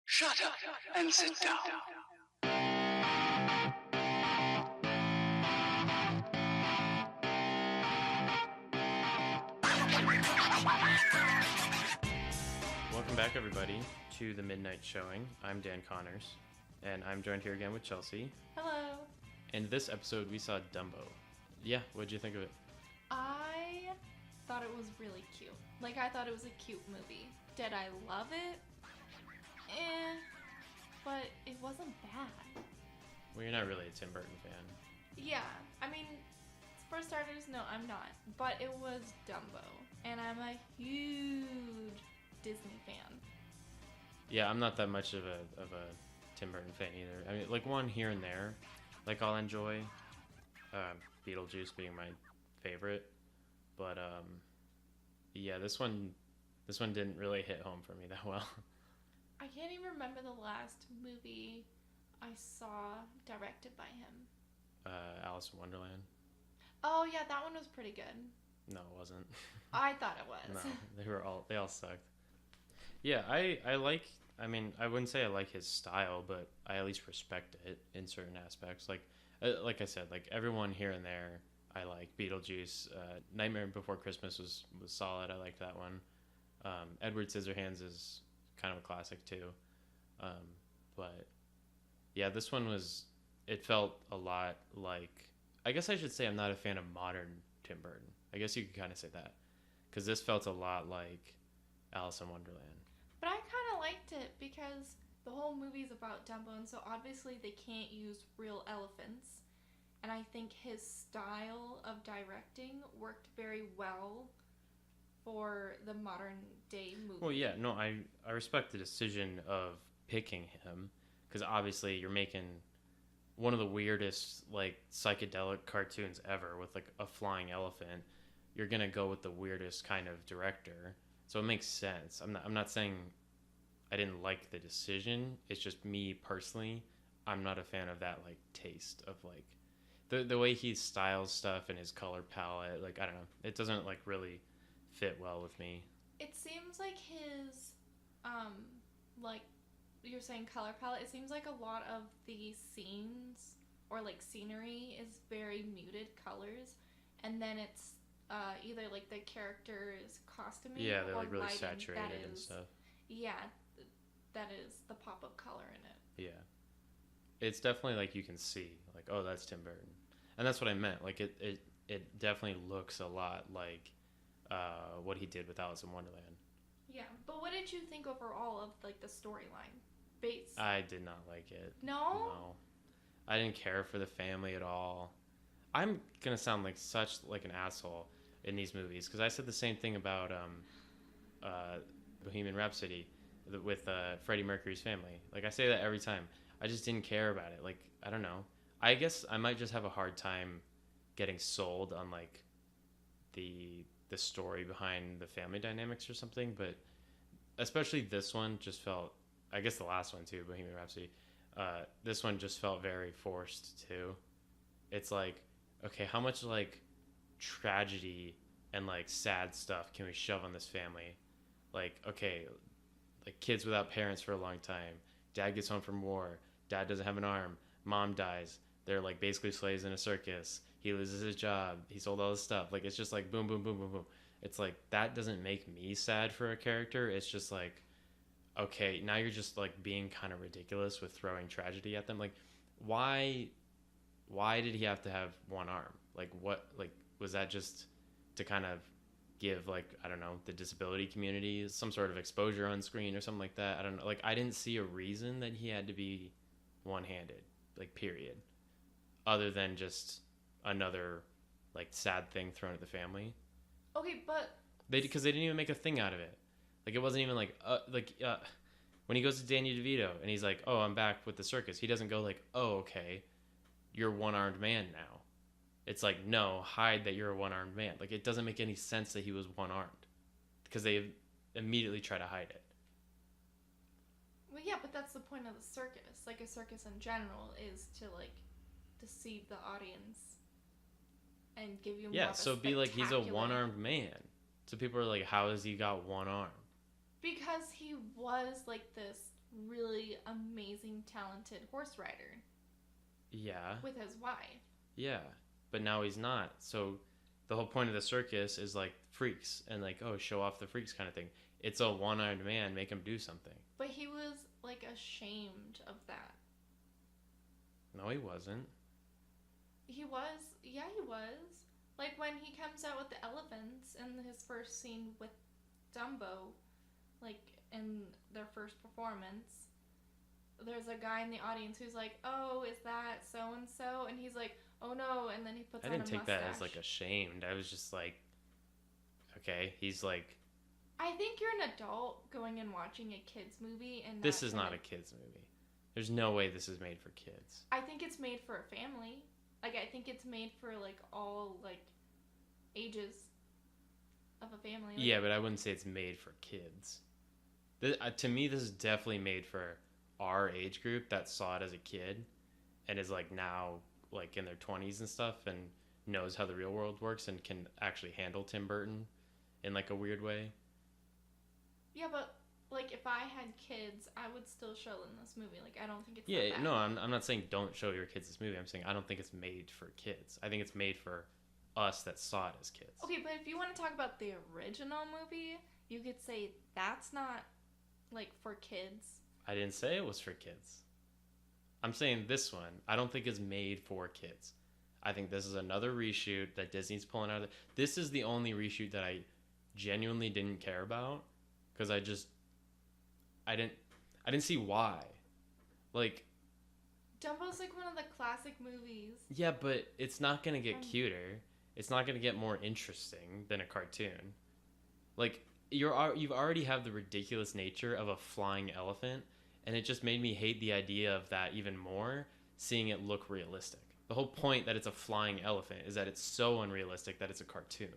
Shut up and sit down. Welcome back, everybody, to the Midnight Showing. I'm Dan Connors, and I'm joined here again with Chelsea. Hello. In this episode, we saw Dumbo. Yeah, what'd you think of it? I thought it was really cute. I thought it was a cute movie. Did I love it? But it wasn't bad. Well, you're not really a Tim Burton fan. Yeah, I mean, for starters, no, I'm not. But it was Dumbo, and I'm a huge Disney fan. Yeah, I'm not that much of a Tim Burton fan either. I mean, one here and there, I'll enjoy. Beetlejuice being my favorite, but yeah, this one didn't really hit home for me that well. I can't even remember the last movie I saw directed by him. Alice in Wonderland. Oh yeah, that one was pretty good. No, it wasn't. I thought it was. No, they all sucked. Yeah, I mean, I wouldn't say I like his style, but I at least respect it in certain aspects. Like I said, everyone here and there, I like. Beetlejuice, Nightmare Before Christmas was solid. I liked that one. Edward Scissorhands is kind of a classic too. But yeah, this one it felt a lot like, I guess I should say I'm not a fan of modern Tim Burton. I guess you could kind of say that, because this felt a lot like Alice in Wonderland. But I kind of liked it because the whole movie's about Dumbo, and so obviously they can't use real elephants. And I think his style of directing worked very well for the modern day movie. Well, yeah, no, I respect the decision of picking him, because obviously you're making one of the weirdest psychedelic cartoons ever with a flying elephant. You're gonna go with the weirdest kind of director, so it makes sense. I'm not saying I didn't like the decision. It's just me personally, I'm not a fan of that taste of the way he styles stuff and his color palette. I don't know, it doesn't really fit well with me. It seems like his like you're saying color palette, it seems like a lot of the scenes or scenery is very muted colors, and then it's either the character's costuming, Yeah, they're or really lighting saturated and stuff. Yeah, that is the pop of color in it. Yeah, it's definitely you can see oh, that's Tim Burton, and that's what I meant. It definitely looks a lot like what he did with Alice in Wonderland. Yeah, but what did you think overall of the storyline? I did not like it. No, I didn't care for the family at all. I'm gonna sound like such an asshole in these movies, because I said the same thing about Bohemian Rhapsody with Freddie Mercury's family. I say that every time. I just didn't care about it. I don't know. I guess I might just have a hard time getting sold on the story behind the family dynamics or something. But especially this one just felt, I guess the last one too, Bohemian Rhapsody. This one just felt very forced too. It's okay, how much tragedy and sad stuff can we shove on this family? Okay, kids without parents for a long time. Dad gets home from war. Dad doesn't have an arm. Mom dies. They're basically slaves in a circus. He loses his job. He sold all this stuff. It's just boom, boom, boom, boom, boom. It's that doesn't make me sad for a character. It's just okay, now you're just being kind of ridiculous with throwing tragedy at them. Why did he have to have one arm? What was that just to kind of give I don't know, the disability community some sort of exposure on screen or something like that? I don't know. I didn't see a reason that he had to be one-handed, period, other than just another sad thing thrown at the family. Okay, but because they didn't even make a thing out of it. It wasn't even when he goes to Danny DeVito and he's oh, I'm back with the circus, he doesn't go oh, okay, you're a one-armed man now. It's no, hide that you're a one-armed man. It doesn't make any sense that he was one-armed, because they immediately try to hide it. Well, yeah, but that's the point of the circus. A circus in general is to deceive the audience and give you more of a so be he's a one-armed man. So people are how has he got one arm? Because he was this really amazing, talented horse rider. Yeah. With his wife. Yeah. But now he's not. So the whole point of the circus is like freaks and like, oh, show off the freaks kind of thing. It's a one-armed man, make him do something. But he was like ashamed of that. No, he wasn't. He was. Yeah, he was. Like when he comes out with the elephants in his first scene with Dumbo, like in their first performance, there's a guy in the audience who's like, "Oh, is that so and so?" And he's like, "Oh no!" And then he puts on a mustache. I didn't take that as like ashamed. I was just like, okay, he's like. I think you're an adult going and watching a kids movie, and this is not a kids movie. There's no way this is made for kids. I think it's made for a family. Like, I think it's made for, like, all, like, ages of a family. Like, yeah, but I wouldn't say it's made for kids. To me, this is definitely made for our age group that saw it as a kid and is, like, now, like, in their 20s and stuff and knows how the real world works and can actually handle Tim Burton in, like, a weird way. Yeah, but, like, if I had kids, I would still show them this movie. Like, I don't think it's yeah, no, I'm not saying don't show your kids this movie. I'm saying I don't think it's made for kids. I think it's made for us that saw it as kids. Okay, but if you want to talk about the original movie, you could say that's not, like, for kids. I didn't say it was for kids. I'm saying this one, I don't think is made for kids. I think this is another reshoot that Disney's pulling out of this is the only reshoot that I genuinely didn't care about because I didn't see why. Like, Dumbo's like one of the classic movies. Yeah, but it's not going to get cuter. It's not going to get more interesting than a cartoon. Like, you've already have the ridiculous nature of a flying elephant, and it just made me hate the idea of that even more, seeing it look realistic. The whole point that it's a flying elephant is that it's so unrealistic that it's a cartoon.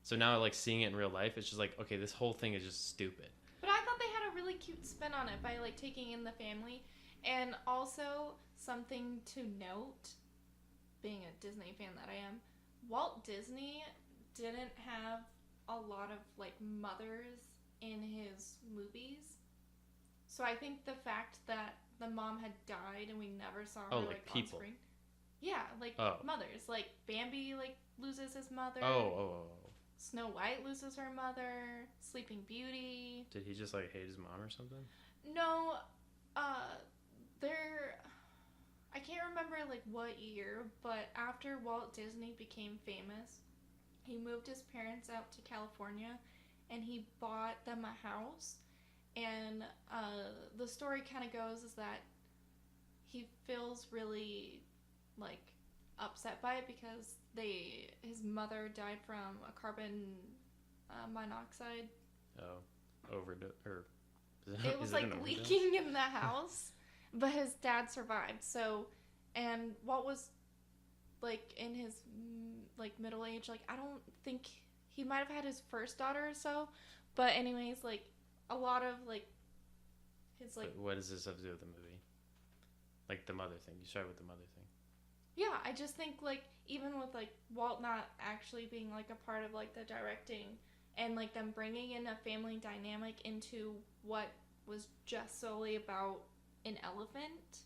So now, like, seeing it in real life, it's just like, okay, this whole thing is just stupid. But I thought they had a really cute spin on it by, like, taking in the family. And also, something to note, being a Disney fan that I am, Walt Disney didn't have a lot of, like, mothers in his movies. So I think the fact that the mom had died and we never saw her, like people. On screen. Yeah, like, mothers. Like, Bambi, like, loses his mother. Snow White loses her mother. Sleeping Beauty. Did he just, like, hate his mom or something? No, I can't remember, like, what year, but after Walt Disney became famous, he moved his parents out to California, and he bought them a house, and, the story kind of goes is that he feels really, like, upset by it because his mother died from a carbon monoxide. It was like leaking in the house, but his dad survived. So, and Walt was like in his like middle age. Like, I don't think he might have had his first daughter or so, but anyways, like a lot of like his like. But what does this have to do with the movie? Like the mother thing. You started with the mother thing. Yeah, I just think like even with like Walt not actually being like a part of like the directing and like them bringing in a family dynamic into what was just solely about an elephant.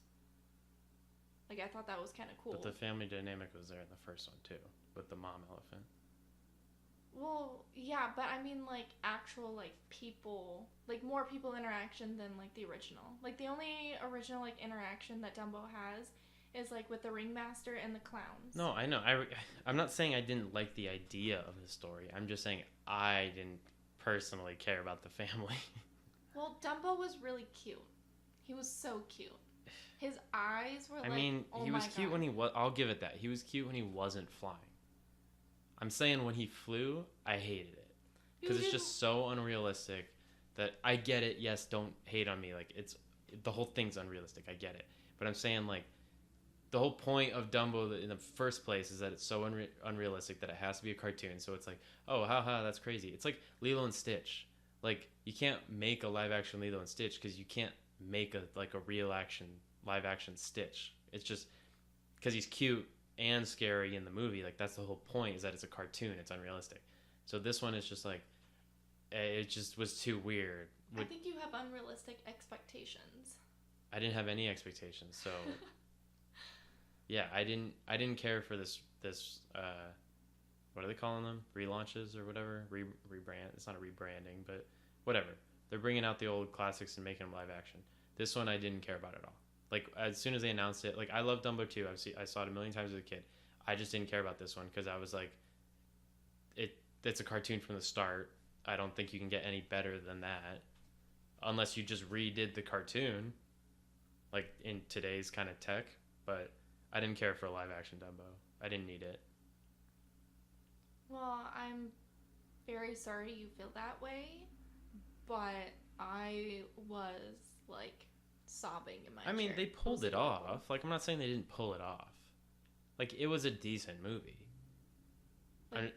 Like, I thought that was kind of cool. But the family dynamic was there in the first one too, with the mom elephant. Well, yeah, but I mean like actual like people, like more people interaction than like the original. Like the only original like interaction that Dumbo has is like with the ringmaster and the clowns. No, I know. I'm not saying I didn't like the idea of the story. I'm just saying I didn't personally care about the family. Well, Dumbo was really cute. He was so cute. His eyes were like, I mean, oh he was cute God. when he was. I'll give it that. He was cute when he wasn't flying. I'm saying when he flew, I hated it because it's just so unrealistic. That I get it. Yes, don't hate on me. Like the whole thing's unrealistic. I get it, but I'm saying like. The whole point of Dumbo in the first place is that it's so unrealistic that it has to be a cartoon. So it's like, oh, haha, that's crazy. It's like Lilo and Stitch. Like, you can't make a live-action Lilo and Stitch because you can't make a live-action Stitch. It's just because he's cute and scary in the movie. Like, that's the whole point is that it's a cartoon. It's unrealistic. So this one is just like, it just was too weird I think you have unrealistic expectations. I didn't have any expectations, so yeah, I didn't care for this what are they calling them? Relaunches or whatever? Rebrand. It's not a rebranding, but whatever. They're bringing out the old classics and making them live action. This one I didn't care about at all. Like, as soon as they announced it, like, I love Dumbo too. I saw it a million times as a kid. I just didn't care about this one because I was like, it's a cartoon from the start. I don't think you can get any better than that unless you just redid the cartoon, like, in today's kind of tech. But I didn't care for a live action Dumbo. I didn't need it. Well, I'm very sorry you feel that way, but I was, like, sobbing in my chair. I mean, they pulled it off. Like, I'm not saying they didn't pull it off. Like, it was a decent movie. Like,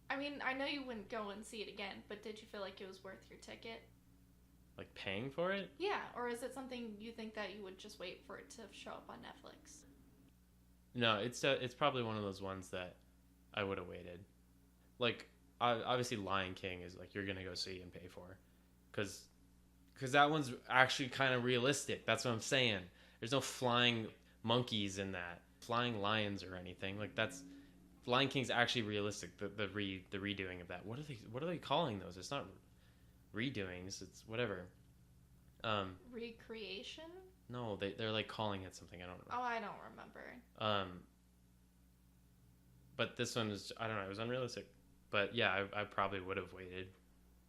I mean, I know you wouldn't go and see it again, but did you feel like it was worth your ticket? Like, paying for it? Yeah, or is it something you think that you would just wait for it to show up on Netflix? No, it's probably one of those ones that I would have waited. Like, obviously Lion King is, like, you're going to go see and pay for. Because that one's actually kind of realistic. That's what I'm saying. There's no flying monkeys in that. Flying lions or anything. Like, that's... Lion King's actually realistic. The redoing of that. What are they calling those? It's not redoings. It's whatever. Recreation? No, they're like calling it something. I don't know. Oh, I don't remember. But this one is, I don't know. It was unrealistic. But yeah, I probably would have waited,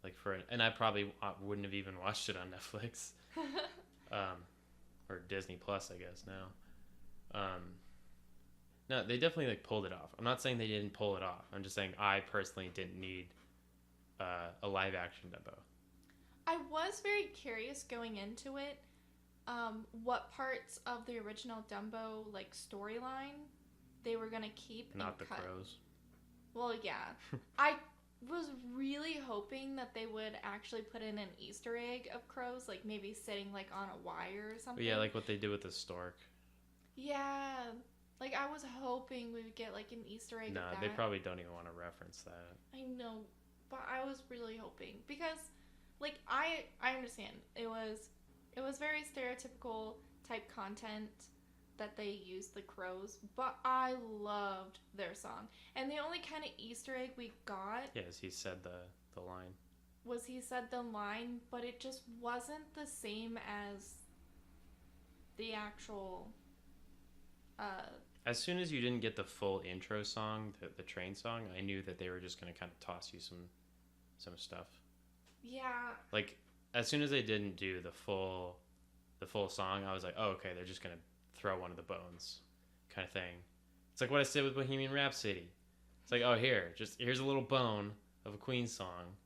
like, for it, and I probably wouldn't have even watched it on Netflix, or Disney Plus, I guess now. No, they definitely, like, pulled it off. I'm not saying they didn't pull it off. I'm just saying I personally didn't need a live action Dumbo. I was very curious going into it, what parts of the original Dumbo, like, storyline they were gonna keep. Not the crows. Well, yeah. I was really hoping that they would actually put in an Easter egg of crows, like maybe sitting, like, on a wire or something. But yeah, like what they did with the stork. Yeah. Like, I was hoping we would get, like, an Easter egg of that. They probably don't even want to reference that. I know, but I was really hoping. Because, like, I understand. It was very stereotypical type content that they used the crows, but I loved their song. And the only kind of Easter egg we got... Yes, he said the line. Was he said the line, but it just wasn't the same as the actual... As soon as you didn't get the full intro song, the train song, I knew that they were just going to kind of toss you some stuff. Yeah. Like, as soon as they didn't do the full song, I was like, oh, okay, they're just going to throw one of the bones kind of thing. It's like what I said with Bohemian Rhapsody. It's like, oh, here's a little bone of a Queen song.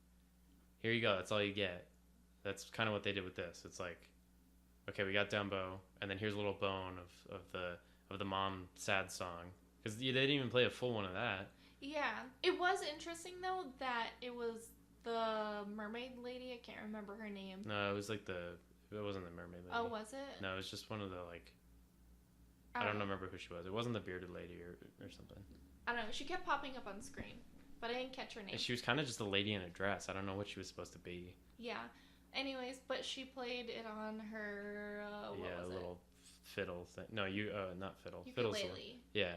Here you go. That's all you get. That's kind of what they did with this. It's like, okay, we got Dumbo, and then here's a little bone of the mom sad song, because they didn't even play a full one of that. Yeah, it was interesting though that it was the mermaid lady. I can't remember her name. No, it was like it wasn't the mermaid lady. Oh, was it? No, it was just one of the, like, I don't remember who she was. It wasn't the bearded lady or something. I don't know. She kept popping up on screen, but I didn't catch her name. And she was kind of just a lady in a dress. I don't know what she was supposed to be. Yeah. Anyways, but she played it on her. Little fiddle thing. No, not fiddle. Ukulele. Yeah.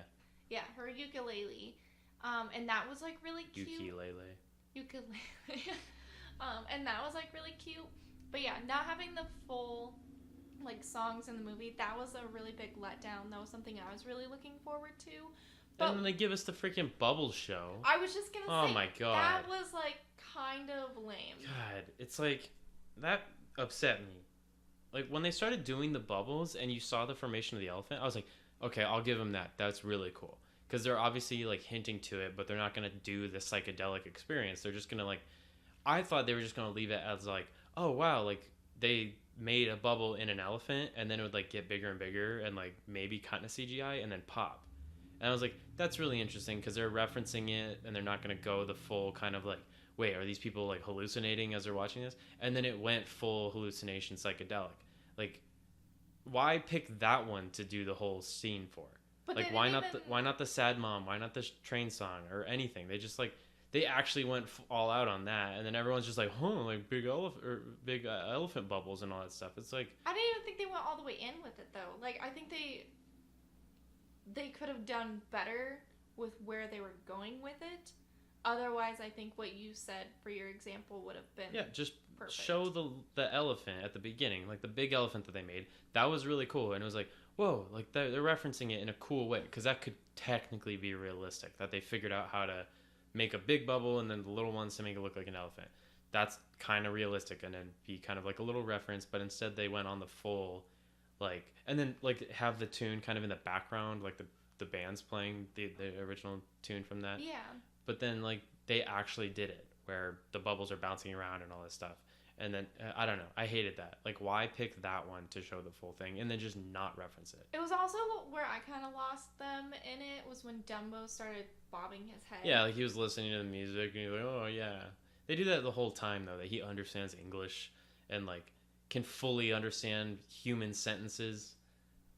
Yeah, her ukulele. And that was, like, really cute. Ukulele. And that was, like, really cute. But yeah, not having the full, like, songs in the movie, that was a really big letdown. That was something I was really looking forward to. But and then they give us the freaking Bubbles show. I was just gonna say, oh my god, that was, like, kind of lame. God, it's like, that upset me. Like, when they started doing the bubbles and you saw the formation of the elephant, I was like, okay, I'll give them that. That's really cool. Because they're obviously, like, hinting to it, but they're not going to do the psychedelic experience. They're just going to, like, I thought they were just going to leave it as, like, oh, wow, like, they made a bubble in an elephant, and then it would, like, get bigger and bigger, and, like, maybe cut in a CGI, and then pop. And I was like, that's really interesting, because they're referencing it, and they're not going to go the full kind of, like, wait, are these people, like, hallucinating as they're watching this? And then it went full hallucination psychedelic. Like, why pick that one to do the whole scene for? But like, why not the sad mom? Why not the train song or anything? They they actually went all out on that, and then everyone's just like, huh, like big elephant bubbles and all that stuff. It's like, I didn't even think they went all the way in with it though. Like I think they could have done better with where they were going with it. Otherwise, I think what you said for your example would have been just perfect. show the elephant at the beginning, like the big elephant that they made. That was really cool, and it was like, whoa, like they're referencing it in a cool way, because that could technically be realistic, that they figured out how to make a big bubble and then the little ones to make it look like an elephant. That's kind of realistic, and then be kind of like a little reference, but instead they went on the full, like, and then like have the tune kind of in the background, like the band's playing the original tune from that. Yeah. But then like they actually did it where the bubbles are bouncing around and all this stuff. And then I don't know, I hated that. Like, why pick that one to show the full thing and then just not reference it? It was also where I kind of lost them in it, was when Dumbo started bobbing his head. Yeah, like he was listening to the music and he was like, oh yeah. They do that the whole time though, that he understands English and like can fully understand human sentences.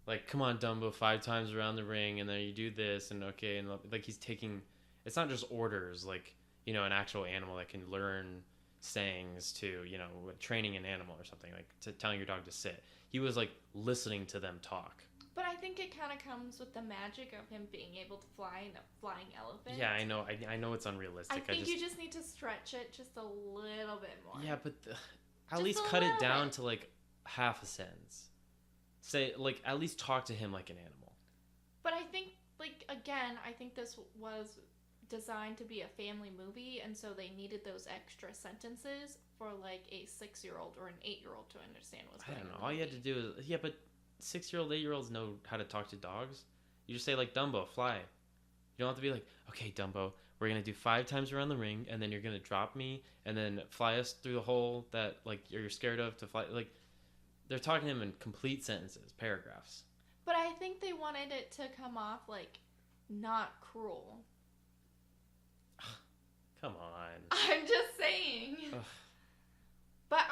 Like, come on, Dumbo, 5 times around the ring, and then you do this, and okay, and like he's taking. It's not just orders, like, you know, an actual animal that can learn sayings to, you know, training an animal or something, like to telling your dog to sit. He was like listening to them talk. But I think it kind of comes with the magic of him being able to fly in a flying elephant. Yeah, I know. I know it's unrealistic. I think you just need to stretch it just a little bit more. Yeah, but at least cut it down to like half a sentence. Say, like, at least talk to him like an animal. But I think, like, again, I think this was designed to be a family movie, and so they needed those extra sentences for like a 6-year-old or an 8-year-old to understand what's going on. I don't know. All you had to do is, yeah, but 6-year-old, 8-year-olds know how to talk to dogs. You just say like, Dumbo, fly. You don't have to be like, okay, Dumbo, we're gonna do 5 times around the ring, and then you're gonna drop me, and then fly us through the hole that like you're scared of to fly. Like, they're talking to him in complete sentences, paragraphs. But I think they wanted it to come off like not cruel. Come on. I'm just saying. Ugh. But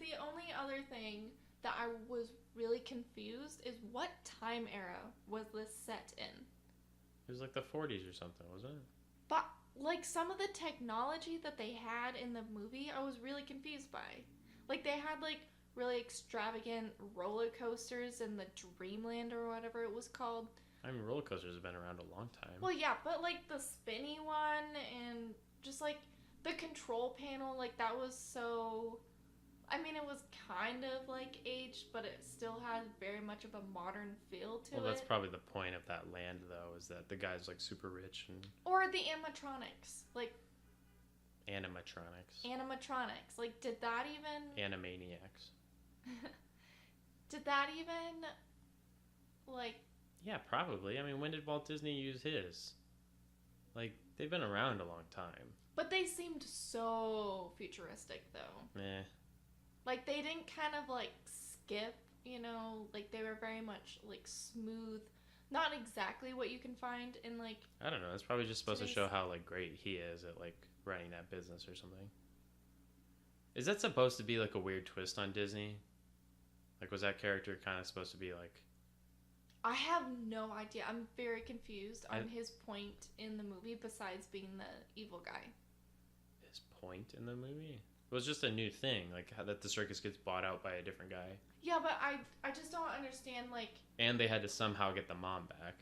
the only other thing that I was really confused is, what time era was this set in? It was like the 40s or something, wasn't it? But like some of the technology that they had in the movie, I was really confused by. Like they had like really extravagant roller coasters in the Dreamland or whatever it was called. I mean, roller coasters have been around a long time. Well, yeah, but like the spinny one and just like the control panel, like that was so. I mean, it was kind of like aged, but it still had very much of a modern feel to it. Well, that's probably the point of that land, though, is that the guy's like super rich and. Or the animatronics, like. Animatronics. Like, did that even. Animaniacs. Did that even. Like. Yeah, probably. I mean, when did Walt Disney use his? Like, they've been around a long time. But they seemed so futuristic, though. Meh. Like, they didn't kind of, like, skip, you know? Like, they were very much, like, smooth. Not exactly what you can find in, like... I don't know. It's probably just supposed to show how, like, great he is at, like, running that business or something. Is that supposed to be, like, a weird twist on Disney? Like, was that character kind of supposed to be, like... I have no idea. I'm very confused on his point in the movie besides being the evil guy. His point in the movie? It was just a new thing, like how that the circus gets bought out by a different guy. Yeah, but I just don't understand, like... And they had to somehow get the mom back.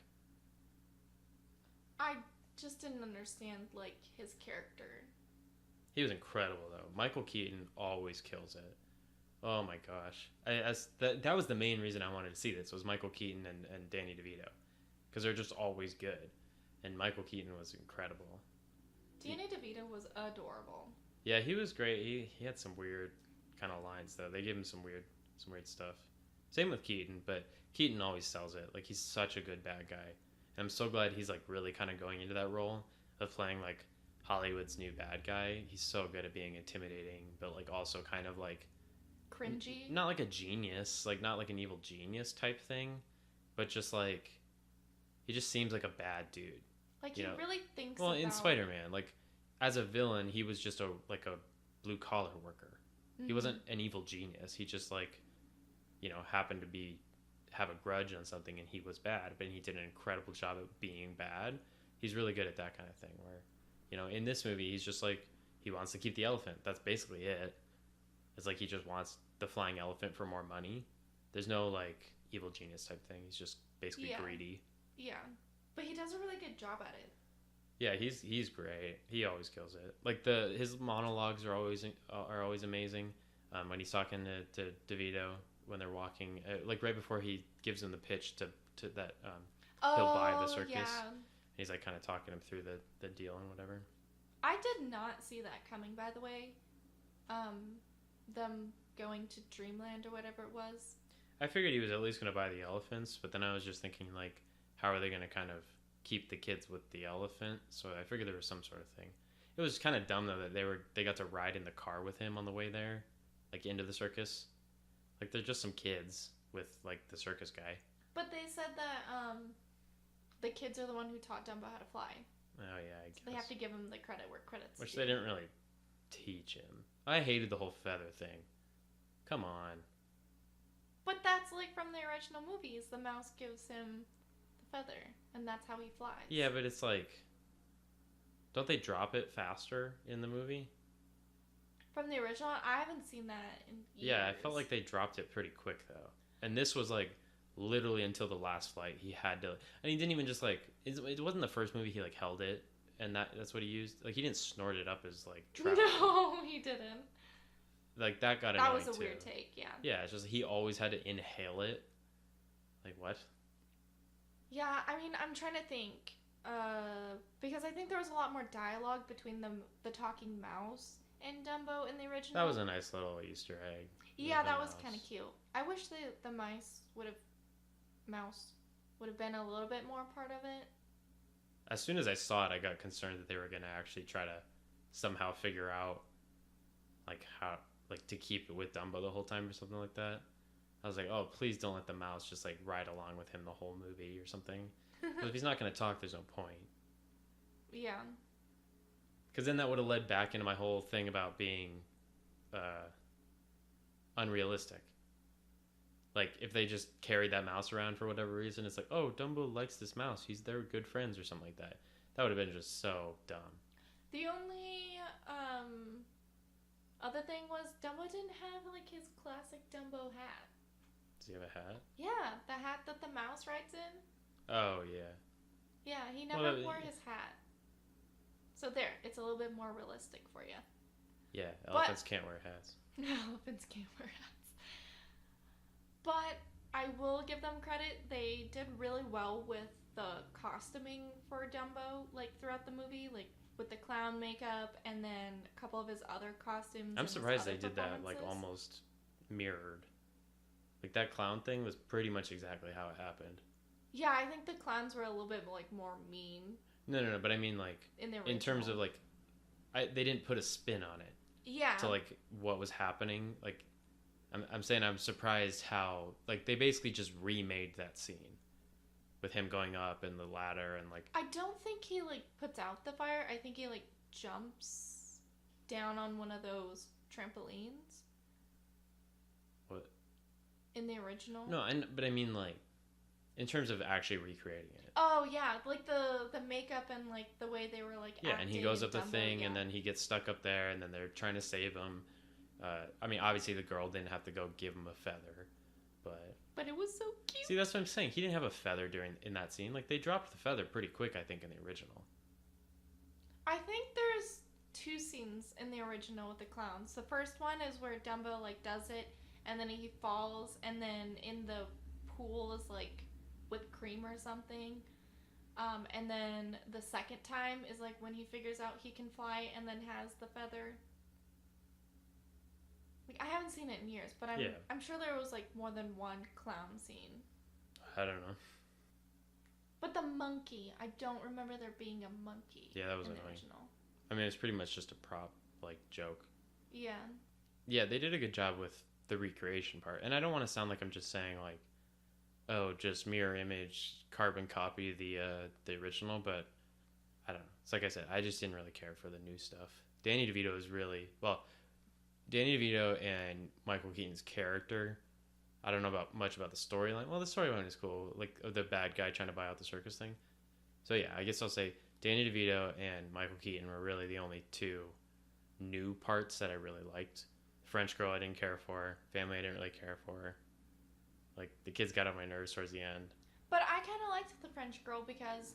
I just didn't understand, like, his character. He was incredible, though. Michael Keaton always kills it. Oh my gosh. That was the main reason I wanted to see this, was Michael Keaton and Danny DeVito. Because they're just always good. And Michael Keaton was incredible. Danny DeVito was adorable. Yeah, he was great. He had some weird kind of lines, though. They gave him some weird stuff. Same with Keaton, but Keaton always sells it. Like, he's such a good bad guy. And I'm so glad he's, like, really kind of going into that role of playing, like, Hollywood's new bad guy. He's so good at being intimidating, but, like, also kind of, like... cringy? Not like a genius, like not like an evil genius type thing, but just like he just seems like a bad dude. Like he really thinks Well, in Spider-Man, like as a villain, he was just a blue collar worker. Mm-hmm. He wasn't an evil genius. He just like, you know, happened to have a grudge on something and he was bad, but he did an incredible job at being bad. He's really good at that kind of thing where You know, in this movie, he's just like, he wants to keep the elephant. That's basically it. It's like he just wants the flying elephant for more money. There's no like evil genius type thing. He's just basically greedy. Yeah, but he does a really good job at it. Yeah, he's great. He always kills it. Like his monologues are always amazing. When he's talking to DeVito when they're walking, like right before he gives him the pitch to that he'll buy the circus. Yeah. He's like kind of talking him through the deal and whatever. I did not see that coming, by the way. Them going to Dreamland or whatever it was. I figured he was at least going to buy the elephants, but then I was just thinking like, how are they going to kind of keep the kids with the elephant? So I figured there was some sort of thing. It was kind of dumb though that they got to ride in the car with him on the way there, like into the circus. Like they're just some kids with like the circus guy. But they said that the kids are the one who taught Dumbo how to fly. Oh yeah, I guess. So they have to give him the credit where credit's Which due. they didn't really teach him. I hated the whole feather thing. Come on. But that's like from the original movies. The mouse gives him the feather, and that's how he flies. Yeah, but it's like, don't they drop it faster in the movie? From the original, I haven't seen that in years. Yeah, I felt like they dropped it pretty quick though. And this was like literally until the last flight he had to, and he didn't even just like, it wasn't the first movie he like held it and that's what he used. Like he didn't snort it up as like trout. No, he didn't. Like that got annoying That was a too. weird take, yeah. Yeah, it's just he always had to inhale it. Like what? Yeah, I mean, I'm trying to think. Because I think there was a lot more dialogue between the talking mouse and Dumbo in the original. That was a nice little Easter egg. Yeah, that was kind of cute. I wish the mouse would have been a little bit more part of it. As soon as I saw it, I got concerned that they were going to actually try to somehow figure out like how like to keep it with Dumbo the whole time or something like that. I was like, oh, please don't let the mouse just like ride along with him the whole movie or something. Because if he's not going to talk, there's no point. Yeah. Because then that would have led back into my whole thing about being unrealistic. Like, if they just carried that mouse around for whatever reason, it's like, oh, Dumbo likes this mouse. They're good friends or something like that. That would have been just so dumb. The only other thing was Dumbo didn't have, like, his classic Dumbo hat. Does he have a hat? Yeah, the hat that the mouse rides in. Oh, yeah. Yeah, he never wore his hat. So there, it's a little bit more realistic for you. Yeah, elephants can't wear hats. Elephants can't wear hats. But I will give them credit. They did really well with the costuming for Dumbo, like, throughout the movie, like, with the clown makeup and then a couple of his other costumes. I'm surprised they did that, like, almost mirrored. Like, that clown thing was pretty much exactly how it happened. Yeah, I think the clowns were a little bit, like, more mean. No, but I mean, like, in terms of, like, they didn't put a spin on it. Yeah. To, like, what was happening. Like, I'm saying I'm surprised how, like, they basically just remade that scene. With him going up in the ladder and, like... I don't think he, like, puts out the fire. I think he, like, jumps down on one of those trampolines. What? In the original. No, but I mean, like, in terms of actually recreating it. Oh, yeah. Like, the makeup and, like, the way they were, like, yeah, and he goes up the Dumbo, thing, and then he gets stuck up there, and then they're trying to save him. I mean, obviously the girl didn't have to go give him a feather, but... But it was so cute. See, that's what I'm saying. He didn't have a feather in that scene. Like, they dropped the feather pretty quick, I think, in the original. I think there's two scenes in the original with the clowns. The first one is where Dumbo, like, does it, and then he falls, and then in the pool is, like, whipped cream or something. And then the second time is, like, when he figures out he can fly and then has the feather. Like, I haven't seen it in years, but I'm sure there was, like, more than one clown scene. I don't know. But the monkey, I don't remember there being a monkey. Yeah, that was in the annoying. original. I mean, it's pretty much just a prop, like, joke. Yeah. Yeah, they did a good job with the recreation part. And I don't want to sound like I'm just saying, like, oh, just mirror image, carbon copy the original, but I don't know. It's like I said, I just didn't really care for the new stuff. Danny DeVito is really... Well, Danny DeVito and Michael Keaton's character, I don't know much about the storyline. Well, the storyline is cool, like the bad guy trying to buy out the circus thing. So yeah, I guess I'll say Danny DeVito and Michael Keaton were really the only two new parts that I really liked. French Girl I didn't care for. Family I didn't really care for. Like, the kids got on my nerves towards the end. But I kind of liked the French Girl because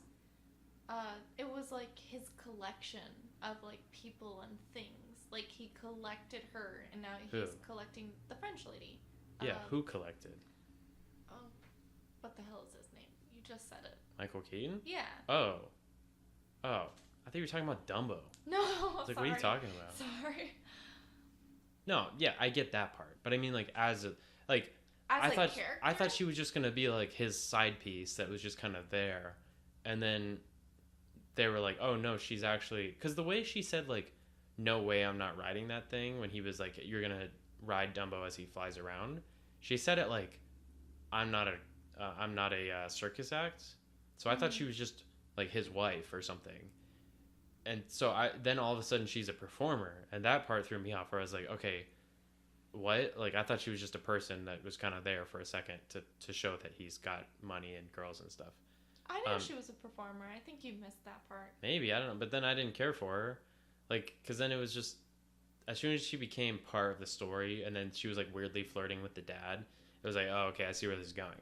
it was like his collection of like people and things. Like, he collected her, and now he's collecting the French lady. Yeah, who collected? Oh, what the hell is his name? You just said it. Michael Keaton? Yeah. Oh. I thought you were talking about Dumbo. No, It's like, what are you talking about? Sorry. No, yeah, I get that part. But I mean, like, I thought she was just gonna be like his side piece that was just kind of there, and then they were like, oh no, she's actually, because the way she said like, no way, I'm not riding that thing, when he was like, you're gonna ride Dumbo as he flies around. She said it like, I'm not a circus act. So I thought she was just like his wife or something. And so then all of a sudden she's a performer, and that part threw me off, where I was like, okay, what? Like, I thought she was just a person that was kind of there for a second to show that he's got money and girls and stuff. I knew she was a performer. I think you missed that part. Maybe, I don't know. But then I didn't care for her. Like, because then it was just, as soon as she became part of the story, and then she was like weirdly flirting with the dad, it was like, oh, okay, I see where this is going.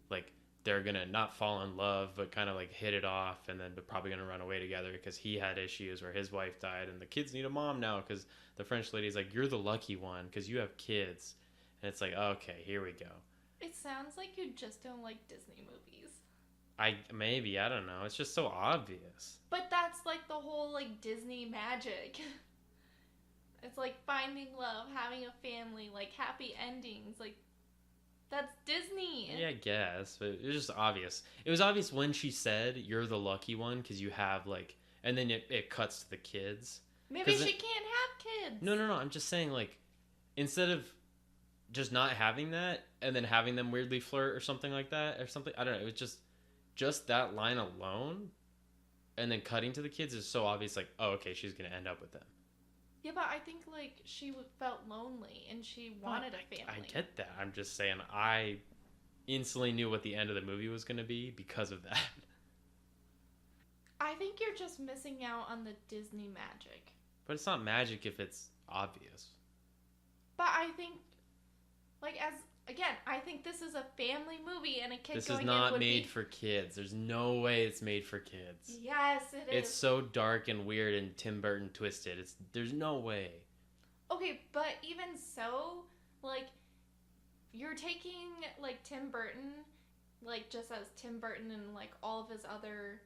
Like, they're gonna not fall in love, but kind of like hit it off, and then they're probably gonna run away together because he had issues where his wife died, and the kids need a mom now because the French lady's like, you're the lucky one because you have kids. And it's like, okay, here we go. It sounds like you just don't like Disney movies. I don't know. It's just so obvious. But that's like the whole like Disney magic. It's like finding love, having a family, like happy endings, like that's Disney. Yeah, I guess, but it was just obvious. It was obvious when she said, you're the lucky one because you have like, and then it cuts to the kids. Maybe she can't have kids. No, I'm just saying, like, instead of just not having that and then having them weirdly flirt or something like that or something, I don't know, it was just that line alone, and then cutting to the kids is so obvious, like, oh, okay, she's gonna end up with them. Yeah, but I think like she felt lonely and she wanted a family. I get that. I'm just saying, I instantly knew what the end of the movie was gonna be because of that. I think you're just missing out on the Disney magic. But it's not magic if it's obvious. But I think, like, I think this is a family movie, and a kid this going is in not would made be... for kids. There's no way it's made for kids. Yes, it is. It's so dark and weird and Tim Burton twisted. There's no way. Okay, but even so, like, you're taking, like, Tim Burton, like, just as Tim Burton and, like, all of his other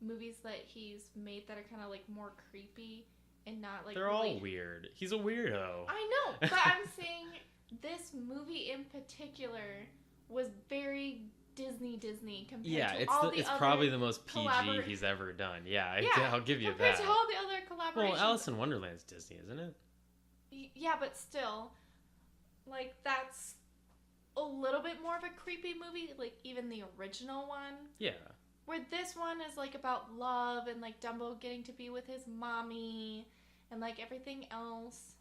movies that he's made that are kind of, like, more creepy and not, like, they're really... all weird. He's a weirdo. I know, but I'm saying this movie in particular was very Disney compared to all the it's other probably the most PG he's ever done. Yeah, I'll give you compared that. to all the other collaborations. Well, Alice in Wonderland's Disney, isn't it? Yeah, but still, like, that's a little bit more of a creepy movie, like, even the original one. Yeah. Where this one is, like, about love and, like, Dumbo getting to be with his mommy and, like, everything else.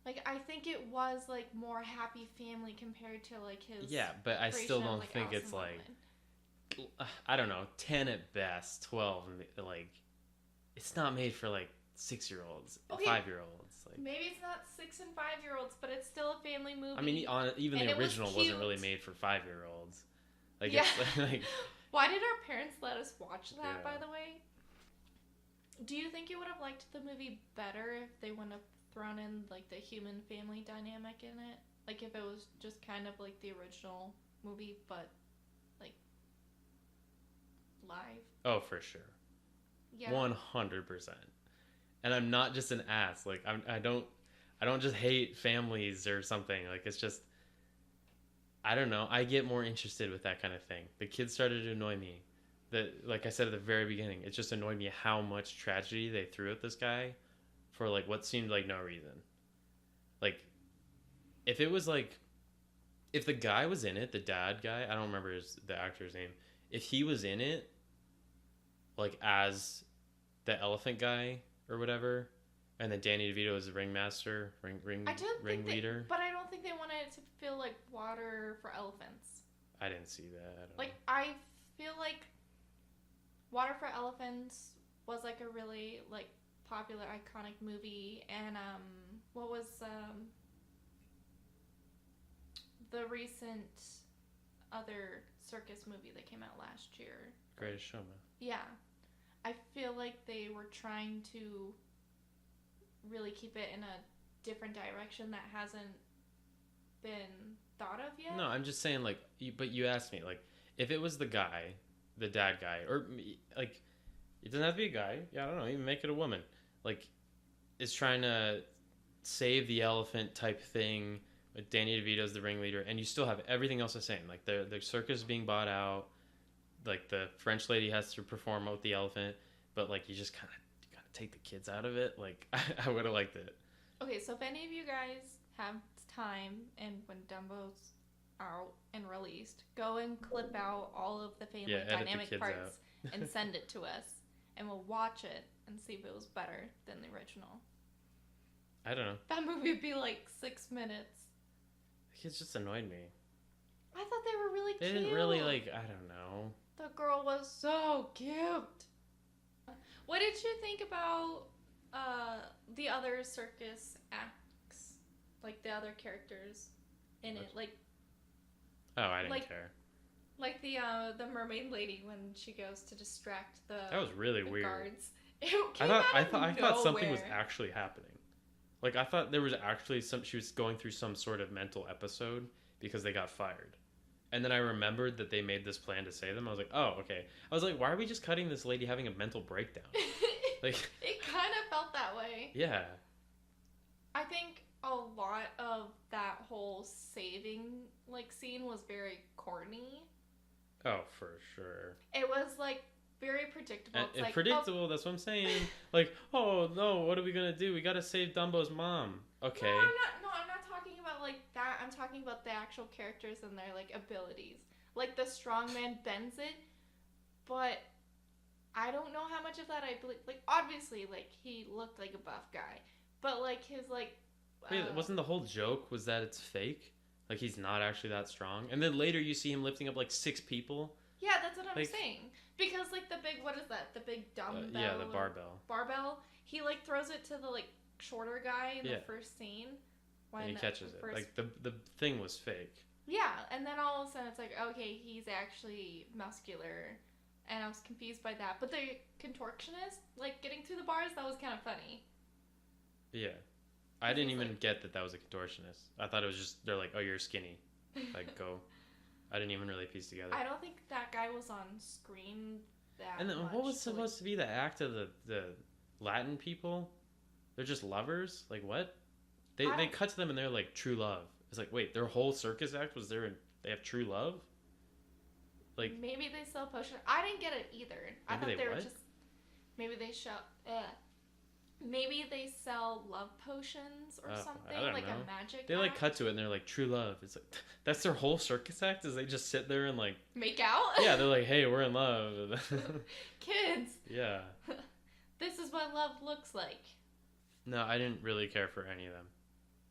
Like, I think it was, like, more happy family compared to, like, his... Yeah, but I still don't like, think Alice it's, in like... Wonderland. I don't know, 10 at best, 12, like... It's not made for, like, 6-year-olds, Okay. 5-year-olds. Like, Maybe it's not 6 and 5-year-olds, but it's still a family movie. I mean, even And the it was original wasn't cute. really made for 5-year-olds. Like, Yeah. it's like... Why did our parents let us watch that, Yeah. by the way? Do you think you would have liked the movie better if they wouldn't have thrown in, like, the human family dynamic in it? Like, if it was just kind of like the original movie, but, like, live? Oh, for sure. Yeah. 100%. And I'm not just an ass. Like, I don't just hate families or something. Like, it's just... I don't know. I get more interested with that kind of thing. The kids started to annoy me. Like I said at the very beginning, it just annoyed me how much tragedy they threw at this guy for, like, what seemed like no reason. Like, if it was, like... If the guy was in it, the dad guy, I don't remember the actor's name. If he was in it, like, as the elephant guy or whatever, and then Danny DeVito was the ringmaster, ringleader. But I don't think they wanted it to feel like water for elephants. I didn't see that. Like, I feel like Water for Elephants was like a really like popular iconic movie, and what was the recent other circus movie that came out last year? Greatest Showman. Yeah. I feel like they were trying to really keep it in a different direction that hasn't been thought of yet. No, I'm just saying, like, but you asked me, like, if it was the guy, the dad guy, or, like, it doesn't have to be a guy. Yeah, I don't know, even make it a woman. Like, is trying to save the elephant type thing, with Danny DeVito's the ringleader, and you still have everything else the same. Like, the circus being bought out, like, the French lady has to perform with the elephant, but, like, you just kind of take the kids out of it. Like, I would have liked it. Okay, so if any of you guys have time and when Dumbo's out and released, go and clip out all of the family dynamic parts and send it to us, and we'll watch it and see if it was better than the original. I don't know. That movie would be like 6 minutes. The kids just annoyed me. I thought they were really cute. They didn't really, like, I don't know. The girl was so cute. What did you think about the other circus acts? Like the other characters in it? Like, oh, I didn't care. Like the mermaid lady when she goes to distract the that was really weird. Guards. I thought something was actually happening. Like, I thought there was actually she was going through some sort of mental episode because they got fired. And then I remembered that they made this plan to save them. I was like, oh, okay. I was like, why are we just cutting this lady having a mental breakdown? Like, it kind of felt that way. Yeah. I think a lot of that whole saving like scene was very corny. Oh, for sure. It was like very predictable. It's like, predictable, that's what I'm saying. Like, oh no, what are we gonna do? We gotta save Dumbo's mom. Okay. No, I'm not talking about like that. I'm talking about the actual characters and their like abilities. Like the strongman bends it, but I don't know how much of that I believe. Like, obviously, like he looked like a buff guy, but like his like. Wait, wasn't the whole joke was that it's fake? Like, he's not actually that strong, and then later you see him lifting up like 6 people. Yeah, that's what I'm saying. Because like the big, what is that? The big dumbbell. Yeah, the barbell. Barbell. He like throws it to the like shorter guy in the first scene. And he catches it. Like the thing was fake. Yeah, and then all of a sudden it's like, okay, he's actually muscular, and I was confused by that. But the contortionist, like getting through the bars, that was kind of funny. Yeah. I didn't even get that was a contortionist. I thought it was just, they're like, oh, you're skinny. Like, go. I didn't even really piece together. I don't think that guy was on screen that And then much, what was supposed to be the act of the Latin people? They're just lovers? Like, what? They cut to them and they're like, true love. It's like, wait, their whole circus act was there and they have true love? Like, maybe they sell potions. I didn't get it either. I thought they were just... Maybe they Maybe they sell love potions or something, like a magic They like cut to it and they're like, true love. It's like, that's their whole circus act, is they just sit there and like... Make out? Yeah, they're like, hey, we're in love. Kids. Yeah. This is what love looks like. No, I didn't really care for any of them.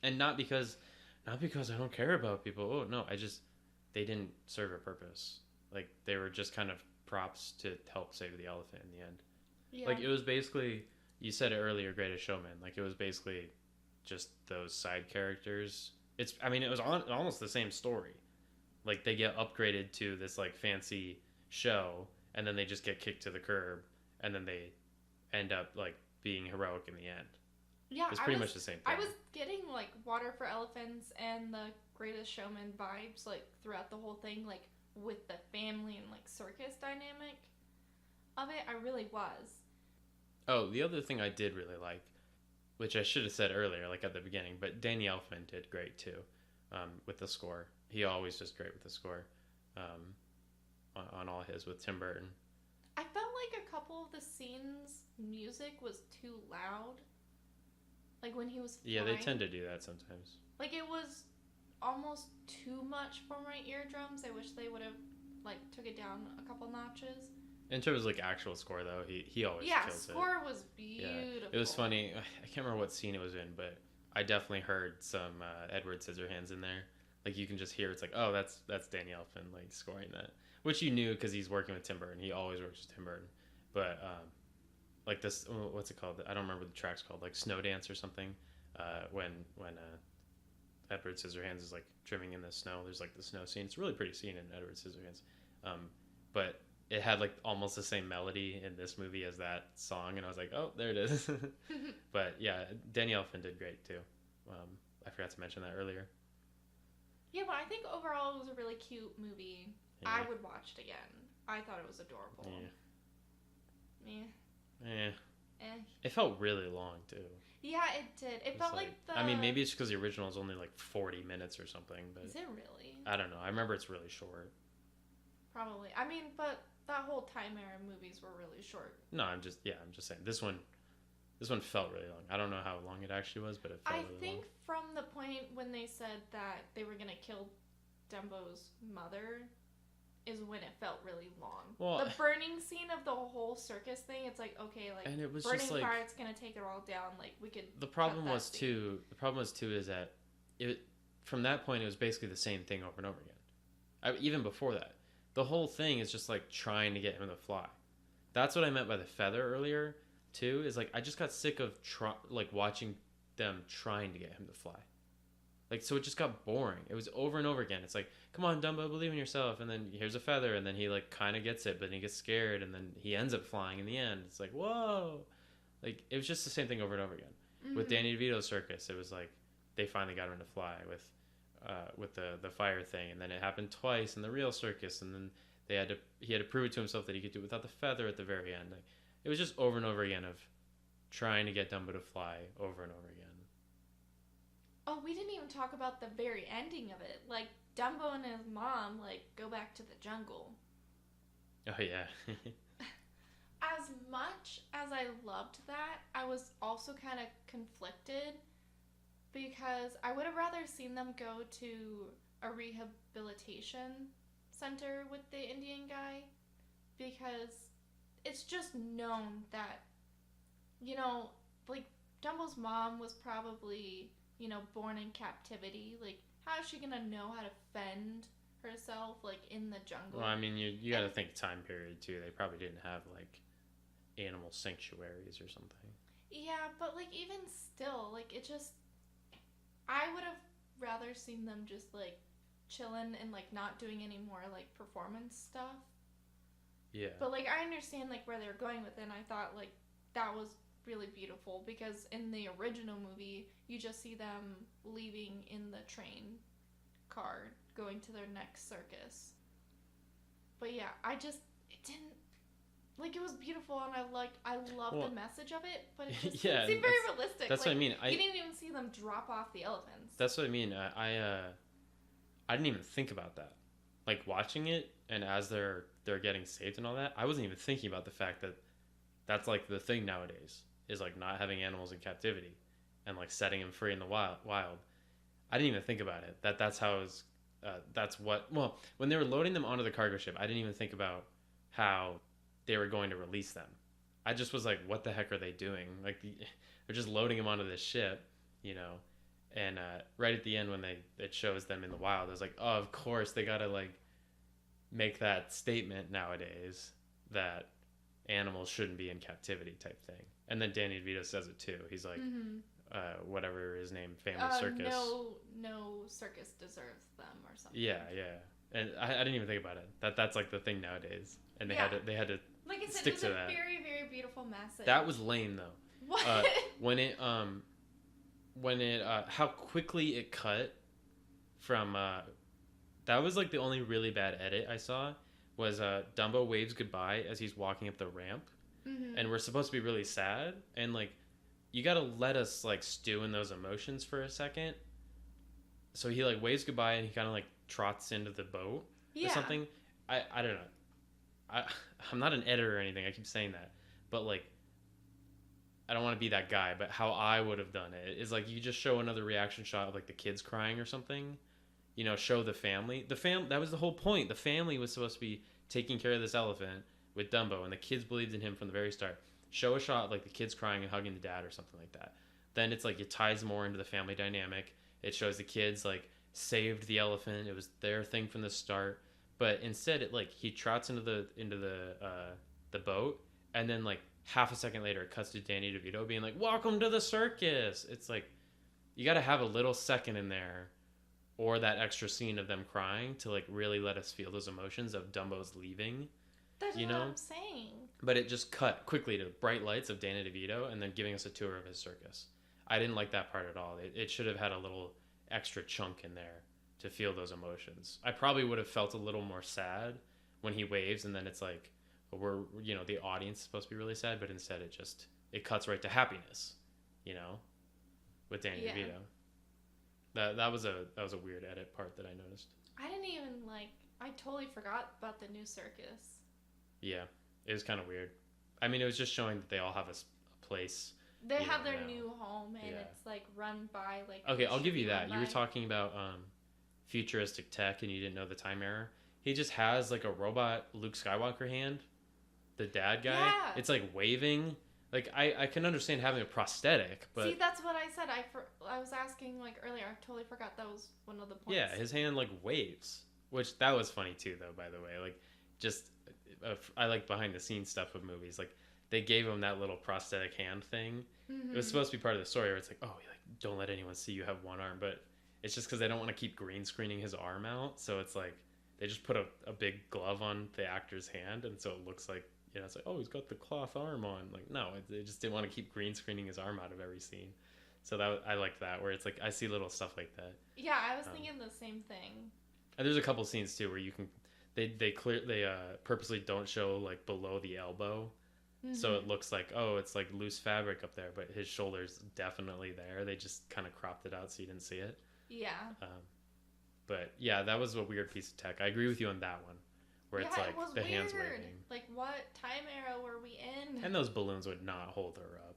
And not because I don't care about people. Oh, no, they didn't serve a purpose. Like, they were just kind of props to help save the elephant in the end. Yeah. Like, it was basically... You said it earlier, Greatest Showman. Like, it was basically just those side characters. It was almost the same story. Like, they get upgraded to this, like, fancy show, and then they just get kicked to the curb, and then they end up, like, being heroic in the end. Yeah, it's pretty much the same thing. I was getting, like, Water for Elephants and the Greatest Showman vibes, like, throughout the whole thing, like, with the family and, like, circus dynamic of it. I really was. Oh, the other thing I did really like, which I should have said earlier, like at the beginning, but Danny Elfman did great too, with the score. He always does great with the score, on all his with Tim Burton. I felt like a couple of the scenes' music was too loud. Like when he was flying. Yeah, they tend to do that sometimes. Like it was almost too much for my eardrums. I wish they would have like took it down a couple notches. In terms of like actual score though, he always kills it. Yeah, score was beautiful. Yeah. It was funny. I can't remember what scene it was in, but I definitely heard some Edward Scissorhands in there. Like you can just hear it's like, oh, that's Danny Elfman like scoring that, which you knew because he's working with Tim Burton. He always works with Tim Burton, but like this, what's it called? I don't remember the track's called, like Snow Dance or something. When Edward Scissorhands is like trimming in the snow, there's like the snow scene. It's a really pretty scene in Edward Scissorhands, but it had like almost the same melody in this movie as that song, and I was like, oh, there it is. But yeah, Danny Elfman did great too. I forgot to mention that earlier. Yeah, but I think overall it was a really cute movie. Yeah. I would watch it again. I thought it was adorable. It felt really long too. Yeah, it did. It felt like the... I mean, maybe it's because the original is only like 40 minutes or something, but... Is it really? I don't know. I remember it's really short. Probably. I mean, but that whole time era movies were really short. No, I'm just saying. This one felt really long. I don't know how long it actually was, but it felt really long. I think from the point when they said that they were going to kill Dumbo's mother is when it felt really long. Well, the burning scene of the whole circus thing, it's like, okay, like, and it was burning just like, part's gonna take it all down, like, we could... The problem was too is that from that point it was basically the same thing over and over again. Even before that, the whole thing is just like trying to get him to fly. That's what I meant by the feather earlier too, is like I just got sick of watching them trying to get him to fly. Like, so it just got boring. It was over and over again. It's like, come on, Dumbo, believe in yourself. And then here's a feather, and then he, like, kind of gets it, but then he gets scared, and then he ends up flying in the end. It's like, whoa. Like, it was just the same thing over and over again. Mm-hmm. With Danny DeVito's circus, it was like, they finally got him to fly with the fire thing, and then it happened twice in the real circus, and then he had to prove it to himself that he could do it without the feather at the very end. Like, it was just over and over again of trying to get Dumbo to fly over and over again. Oh, we didn't even talk about the very ending of it. Like, Dumbo and his mom, like, go back to the jungle. Oh, yeah. As much as I loved that, I was also kind of conflicted because I would have rather seen them go to a rehabilitation center with the Indian guy because it's just known that, you know, like, Dumbo's mom was probably... you know, born in captivity. Like, how is she gonna know how to fend herself, like, in the jungle? Well, I mean, you gotta think time period, too. They probably didn't have, like, animal sanctuaries or something. Yeah, but, like, even still, like, it just... I would have rather seen them just, like, chilling and, like, not doing any more, like, performance stuff. Yeah. But, like, I understand, like, where they're going with it, and I thought, like, that was really beautiful because in the original movie you just see them leaving in the train car going to their next circus. But yeah, it didn't, like, it was beautiful and I loved the message of it, but it just didn't seem very realistic. That's like, what I mean. You didn't even see them drop off the elephants. That's what I mean. I didn't even think about that. Like, watching it and as they're getting saved and all that, I wasn't even thinking about the fact that that's like the thing nowadays. Is like not having animals in captivity and like setting them free in the wild. I didn't even think about it. That's how it was. When they were loading them onto the cargo ship, I didn't even think about how they were going to release them. I just was like, what the heck are they doing? Like, they're just loading them onto this ship, you know? And right at the end when it shows them in the wild, I was like, oh, of course they gotta like make that statement nowadays that animals shouldn't be in captivity type thing. And then Danny DeVito says it too. He's like, whatever his name, family circus. No circus deserves them or something. Yeah. And I didn't even think about it. That's like the thing nowadays. And they had to like I said, stick to that. It was a very, very beautiful message. That was lame though. What? When it how quickly it cut from that was like the only really bad edit I saw was Dumbo waves goodbye as he's walking up the ramp. Mm-hmm. And we're supposed to be really sad, and like you gotta let us like stew in those emotions for a second. So he like waves goodbye and he kind of like trots into the boat or something. I don't know. I'm not an editor or anything. I keep saying that, but like I don't want to be that guy. But how I would have done it is like you just show another reaction shot of like the kids crying or something. You know, show the family. That was the whole point. The family was supposed to be taking care of this elephant with Dumbo, and the kids believed in him from the very start. Show a shot of, like, the kids crying and hugging the dad or something like that. Then it's like it ties more into the family dynamic. It shows the kids like saved the elephant. It was their thing from the start. But instead, it like he trots into the boat, and then like half a second later it cuts to Danny DeVito being like, "Welcome to the circus." It's like you got to have a little second in there, or that extra scene of them crying to like really let us feel those emotions of Dumbo's leaving. That's you what know? I'm saying. But it just cut quickly to bright lights of Danny DeVito and then giving us a tour of his circus. I didn't like that part at all. It should have had a little extra chunk in there to feel those emotions. I probably would have felt a little more sad when he waves and then it's like the audience is supposed to be really sad, but instead it cuts right to happiness, with Danny DeVito. That was a weird edit part that I noticed. I didn't even I totally forgot about the new circus. Yeah, it was kind of weird. I mean, it was just showing that they all have a place. They have their new home, and it's run by Okay, I'll give you that. You were talking about futuristic tech, and you didn't know the time error. He just has a robot Luke Skywalker hand, the dad guy. Yeah. It's waving. I can understand having a prosthetic, but see, that's what I said. I was asking earlier. I totally forgot that was one of the points. Yeah, his hand waves, which that was funny too, though. By the way, I like behind the scenes stuff of movies. They gave him that little prosthetic hand thing. Mm-hmm. It was supposed to be part of the story where it's don't let anyone see you have one arm, but it's just because they don't want to keep green screening his arm out, so it's they just put a big glove on the actor's hand, and so it looks it's he's got the cloth arm on. No, they just didn't want to keep green screening his arm out of every scene. So I liked that, where it's I see little stuff like that. Yeah, I was thinking the same thing. And there's a couple scenes too where you can they purposely don't show below the elbow. Mm-hmm. So it looks it's loose fabric up there, but his shoulder's definitely there. They just kind of cropped it out so you didn't see it. Yeah. But yeah, that was a weird piece of tech. I agree with you on that one, where it's it was the weird. hands waving. What time era were we in? And those balloons would not hold her up.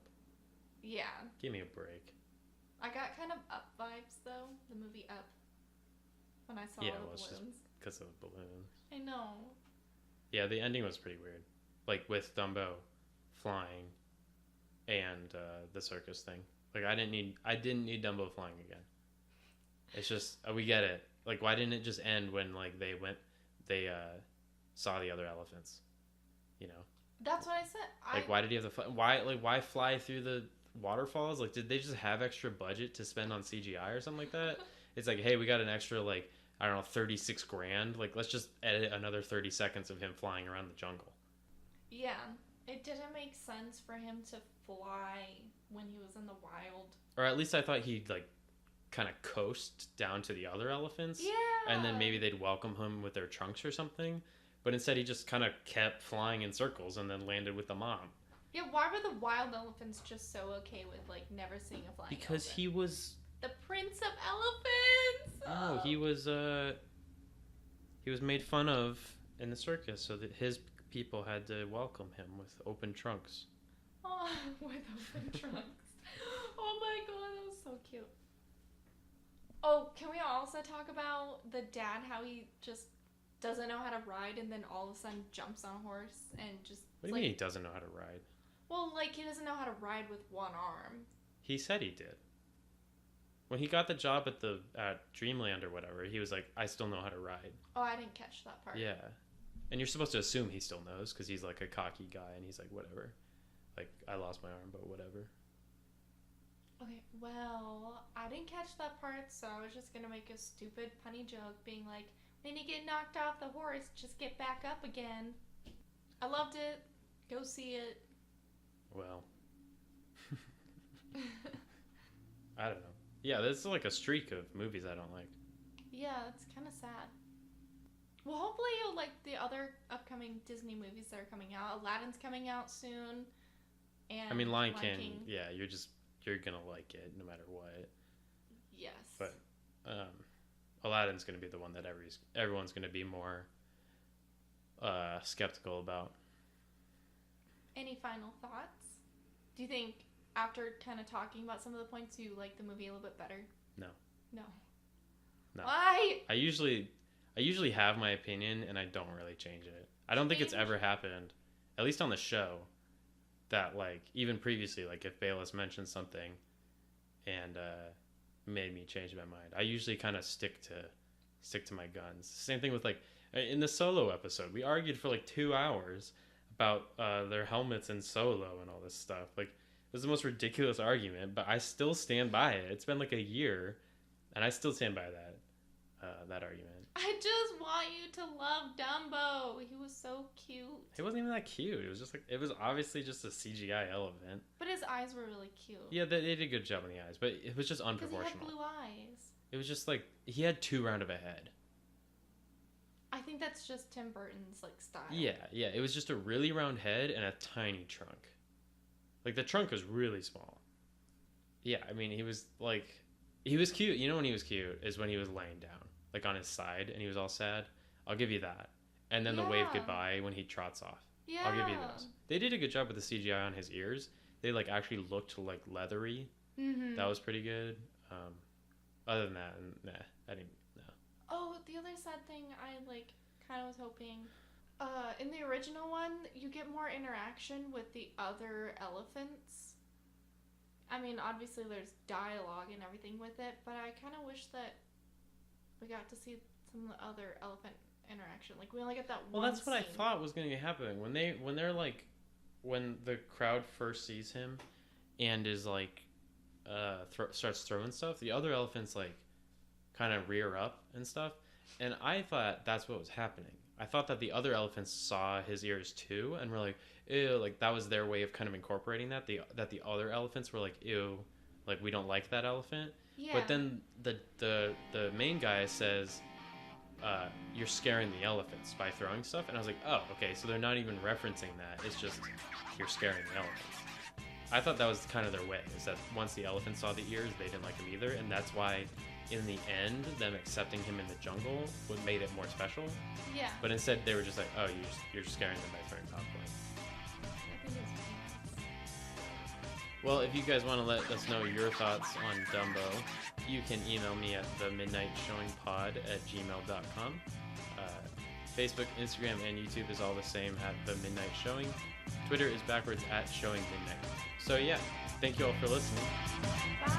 Yeah. Give me a break. I got kind of Up vibes though, the movie Up, when I saw the balloons. Because of the balloons. I know. Yeah, the ending was pretty weird. With Dumbo flying and the circus thing. I didn't need Dumbo flying again. It's just we get it. Why didn't it just end when they saw the other elephants? That's what I said. Why did he have to fly? Why fly through the waterfalls? Did they just have extra budget to spend on CGI or something like that? It's hey, we got an extra I don't know, 36 grand. Let's just edit another 30 seconds of him flying around the jungle. Yeah, it didn't make sense for him to fly when he was in the wild. Or at least I thought he'd kind of coast down to the other elephants. Yeah. And then maybe they'd welcome him with their trunks or something. But instead he just kind of kept flying in circles and then landed with the mom. Yeah, why were the wild elephants just so okay with never seeing a flying Because elephant? he was the prince of elephants. Oh, he was made fun of in the circus, so that his people had to welcome him with open trunks. Oh, with open trunks. Oh my god, that was so cute. Oh, can we also talk about the dad, how he just doesn't know how to ride and then all of a sudden jumps on a horse and just... What do you mean he doesn't know how to ride? Well, he doesn't know how to ride with one arm. He said he did. When he got the job at Dreamland or whatever, he was I still know how to ride. Oh, I didn't catch that part. Yeah. And you're supposed to assume he still knows because he's a cocky guy and he's whatever. I lost my arm, but whatever. Okay, well, I didn't catch that part, so I was just going to make a stupid punny joke being when you get knocked off the horse, just get back up again. I loved it. Go see it. Well. I don't know. Yeah, this is a streak of movies I don't like. Yeah, it's kind of sad. Well, hopefully you'll like the other upcoming Disney movies that are coming out. Aladdin's coming out soon. And Lion King, yeah, you're gonna like it no matter what. Yes. But Aladdin's gonna be the one that everyone's gonna be more skeptical about. Any final thoughts? Do you think after kind of talking about some of the points you like the movie a little bit better? No. Why? I usually have my opinion and I don't really change it. I don't think it's ever happened, at least on the show, that even previously, if Bayless mentioned something and made me change my mind. I usually kind of stick to my guns. Same thing with in the Solo episode, we argued for 2 hours about their helmets in Solo and all this stuff. Like, it was the most ridiculous argument, but I still stand by it. It's been like a year, and I still stand by that argument. I just want you to love Dumbo. He was so cute. He wasn't even that cute. It was just like, it was obviously just a CGI elephant. But his eyes were really cute. Yeah, they did a good job on the eyes, but it was just unproportional. Because he had blue eyes. It was just like, he had too round of a head. I think that's just Tim Burton's like style. Yeah, it was just a really round head and a tiny trunk. Like, the trunk was really small. Yeah, I mean, he was cute. You know when he was cute is when he was laying down, like on his side, and he was all sad. I'll give you that. And then the wave goodbye when he trots off. Yeah. I'll give you those. They did a good job with the CGI on his ears. They like actually looked like leathery. Mm-hmm. That was pretty good. Other than that, nah, I didn't. No. Oh, the other sad thing I like kind of was hoping. In the original one, you get more interaction with the other elephants. I mean, obviously there's dialogue and everything with it, but I kind of wish that we got to see some of the other elephant interaction. Like, we only get that one. Well, that's what I scene. thought was going to happen when they're like, when the crowd first sees him, and is like, starts throwing stuff. The other elephants like, kind of rear up and stuff, and I thought that's what was happening. I thought that the other elephants saw his ears too, and were like, ew, like that was their way of kind of incorporating that. That the other elephants were like, ew, like we don't like that elephant. Yeah. But then the main guy says, you're scaring the elephants by throwing stuff, and I was like, oh, okay, so they're not even referencing that. It's just you're scaring the elephants. I thought that was kind of their way, is that once the elephants saw the ears, they didn't like them either, and that's why in the end, them accepting him in the jungle what made it more special. Yeah. But instead, they were just like, oh, you're just scaring them by throwing popcorn. I think it's Well, if you guys want to let us know your thoughts on Dumbo, you can email me at themidnightshowingpod@gmail.com. Facebook, Instagram, and YouTube is all the same at The Midnight Showing. Twitter is backwards at Showing Midnight. So yeah, thank you all for listening. Bye.